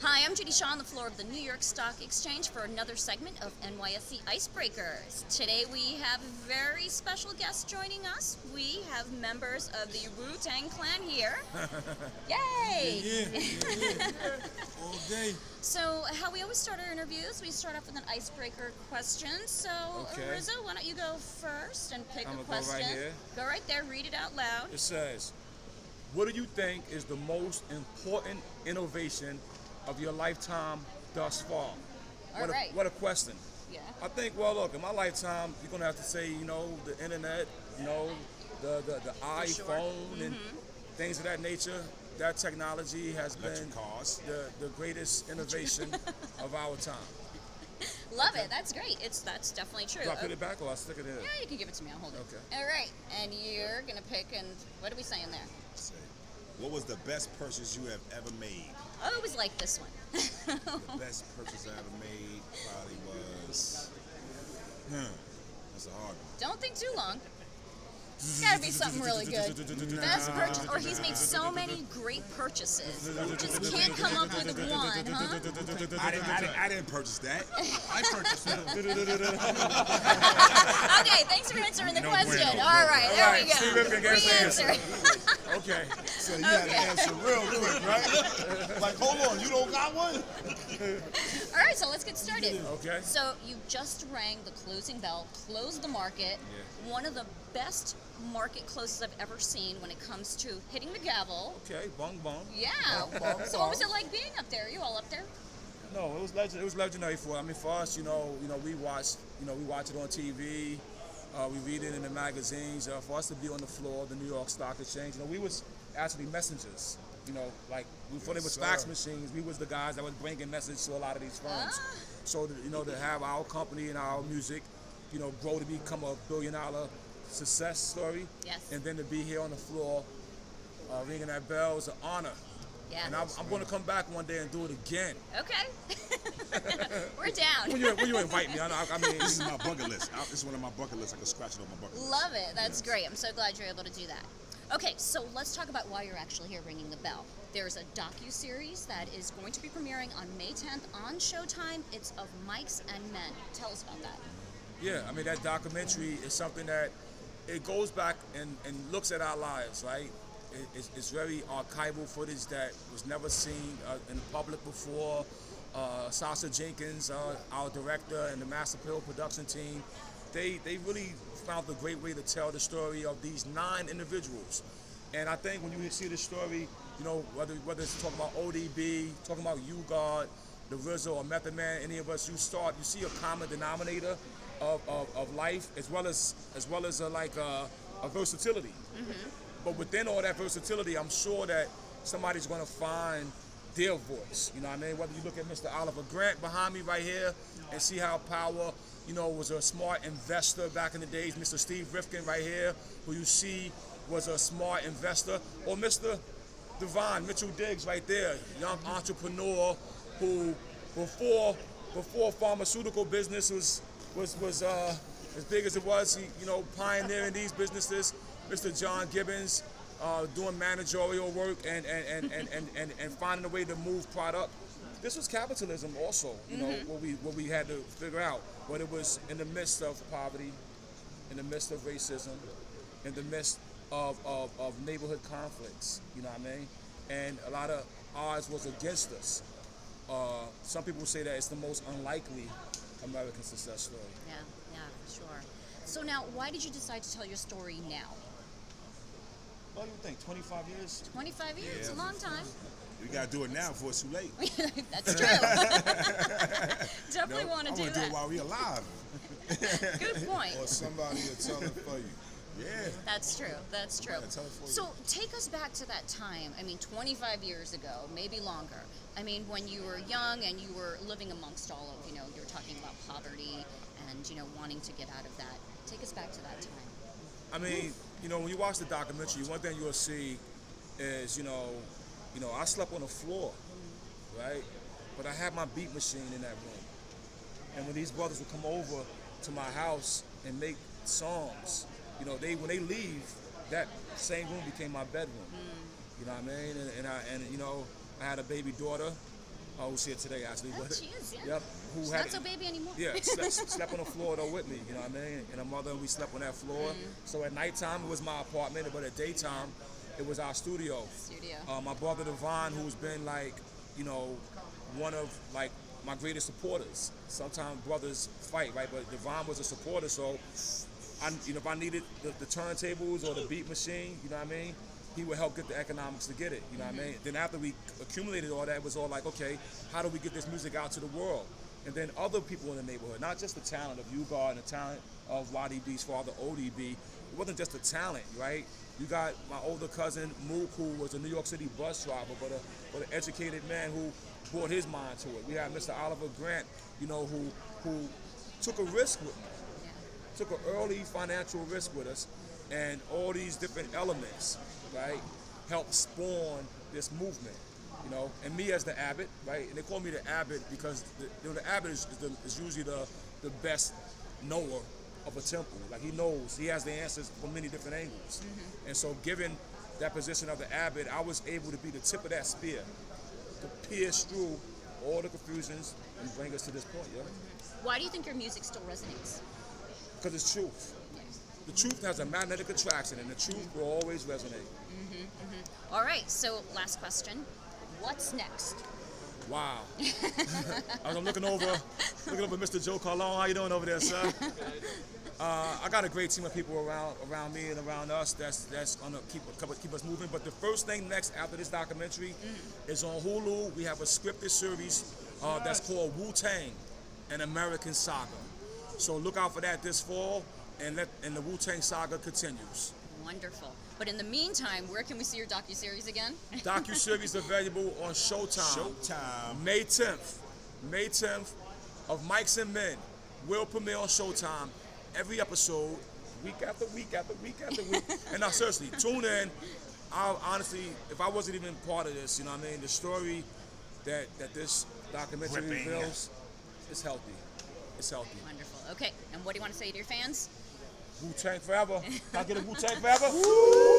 Hi, I'm Judy Shaw on the floor of the New York Stock Exchange for another segment of NYSE Icebreakers. Today we have a very special guest joining us. We have members of the Wu-Tang Clan here. Yay! Yeah. All day. So, how we always start our interviews, we start off with an icebreaker question. So, Okay. Rizzo, why don't you go first and pick I'm a gonna go question? right here. Go right there, read it out loud. It says, what do you think is the most important innovation of your lifetime thus far? All right. What a question. Yeah. I think, well, look, in my lifetime, you're going to have to say, the internet, the iPhone and things of that nature. That technology has Electric been cars. the greatest innovation of our time. Love it. That's great. That's definitely true. Do I put it back or I'll stick it in? Yeah, you can give it to me. I'll hold it. Okay. All right. And you're going to pick, and what are we saying there? Say, what was the best purchase you have ever made? I always like this one. The best purchase I ever made probably was. That's a hard one. Don't think too long. It's got to be something really good. Best purchase, or he's made so many great purchases. You just can't come up with one, huh? I didn't purchase that. I purchased it. Okay, thanks for answering the No question. bueno. All right, there we Steve Rifkin go. gets the answer. Re-answer. Okay. So you had to answer real quick, right? Like, hold on, you don't got one? All right, so let's get started. Okay. So you just rang the closing bell, closed the market. Yeah. One of the best market closes I've ever seen when it comes to hitting the gavel. Okay. Bong bong. Yeah. Bong, So what was it like being up there? Are you all up there? No, it was legend. It was legendary for. I mean, for us, we watch it on TV. We read it in the magazines. For us to be on the floor of the New York Stock Exchange, we was actually messengers. Like before there was fax machines, we was the guys that was bringing message to a lot of these firms. So, to have our company and our music, grow to become a billion-dollar success story, Yes. and then to be here on the floor, ringing that bell is an honor. Yeah. And I'm going to come back one day and do it again. Okay. We're down. When you invite me, I mean, This is my bucket list. This is one of my bucket lists. I can scratch it on my bucket list. Love it. That's Yes. great. I'm so glad you're able to do that. Okay, so let's talk about why you're actually here ringing the bell. There's a docu-series that is going to be premiering on May 10th on Showtime. It's of Mics and Men. Tell us about that. yeah, I mean, that documentary is something that it goes back and looks at our lives, right? It's very archival footage that was never seen in public before. Sasha Jenkins, our director, and the Master Pill production team, they really found a great way to tell the story of these 9 individuals. And I think when you see the story, whether it's talking about ODB, talking about U-God, the Rizzo or Method Man, any of us, you see a common denominator of life as well as a versatility. But within all that versatility, I'm sure that somebody's going to find their voice. You know what I mean? Whether you look at Mr. Oliver Grant behind me right here and see how Power, was a smart investor back in the days. Mr. Steve Rifkin right here, who you see was a smart investor. Or Mr. Devon Mitchell Diggs right there, young entrepreneur who before pharmaceutical business was as big as it was, he, pioneering these businesses. Mr. John Gibbons, doing managerial work and finding a way to move product. This was capitalism also, what we had to figure out. But it was in the midst of poverty, in the midst of racism, in the midst of neighborhood conflicts, you know what I mean? And a lot of odds was against us. Some people say that it's the most unlikely American success story. Yeah, for sure. So now, why did you decide to tell your story now? What do you think, 25 years? 25 years, it's a Yeah. long time. We got to do it now before it's too late. That's true. Definitely want to I do want to do that. it while we're alive. Good point. Or somebody will tell it for you. Yeah. That's true. That's true. Yeah, tell it for you. So take us back to that time. I mean, 25 years ago, maybe longer. I mean, when you were young and you were living amongst all of, you were talking about poverty and, wanting to get out of that. Take us back to that time. I mean, when you watch the documentary, one thing you'll see is, I slept on the floor, right? But I had my beat machine in that room. And when these brothers would come over to my house and make songs, when they leave, that same room became my bedroom. You know what I mean? And I had a baby daughter. who's here today actually. Oh, but, she is, yeah. Yep. Who She's had not so baby anymore. Yeah, slept on the floor though with me, you know what I mean? And her mother, we slept on that floor. So at nighttime it was my apartment, but at daytime it was our studio. My brother Devon, who's been like, you know, one of like my greatest supporters. Sometimes brothers fight, right? But Devon was a supporter, so if I needed the turntables or the beat machine, you know what I mean? He would help get the economics to get it, you know what I mean? Then after we accumulated all that, it was all like, okay, how do we get this music out to the world? And then other people in the neighborhood, not just the talent of U-God and the talent of YDB's father, ODB. It wasn't just the talent, right? You got my older cousin, Mook, who was a New York City bus driver, but an educated man who brought his mind to it. We had Mr. Oliver Grant, you know, who took a risk with me. Took an early financial risk with us, and all these different elements, right, helped spawn this movement, you know. And me as the abbot, right, and they call me the abbot because the abbot is usually the best knower of a temple. Like he knows, he has the answers from many different angles. And so given that position of the abbot, I was able to be the tip of that spear, to pierce through all the confusions and bring us to this point, yeah. Why do you think your music still resonates? Because it's truth. The truth has a magnetic attraction, and the truth will always resonate. All right, so last question. What's next? Wow. I'm looking over Mr. Joe Carlone. How you doing over there, sir? I got a great team of people around me and around us that's gonna keep us moving. But the first thing next after this documentary is on Hulu. We have a scripted series that's called Wu-Tang, an American Saga. So look out for that this fall, and the Wu-Tang Saga continues. Wonderful. But in the meantime, where can we see your docu-series again? Docu-series available on Showtime. Showtime. May 10th. May 10th of Mics and Men will premiere on Showtime. Every episode, week after week after week after week. And now seriously, tune in. Honestly, if I wasn't even part of this, you know what I mean, the story that this documentary reveals is healthy. It's healthy. Wonderful. Okay, and what do you want to say to your fans? Wu-Tang forever. Can I get a Wu-Tang forever? Woo!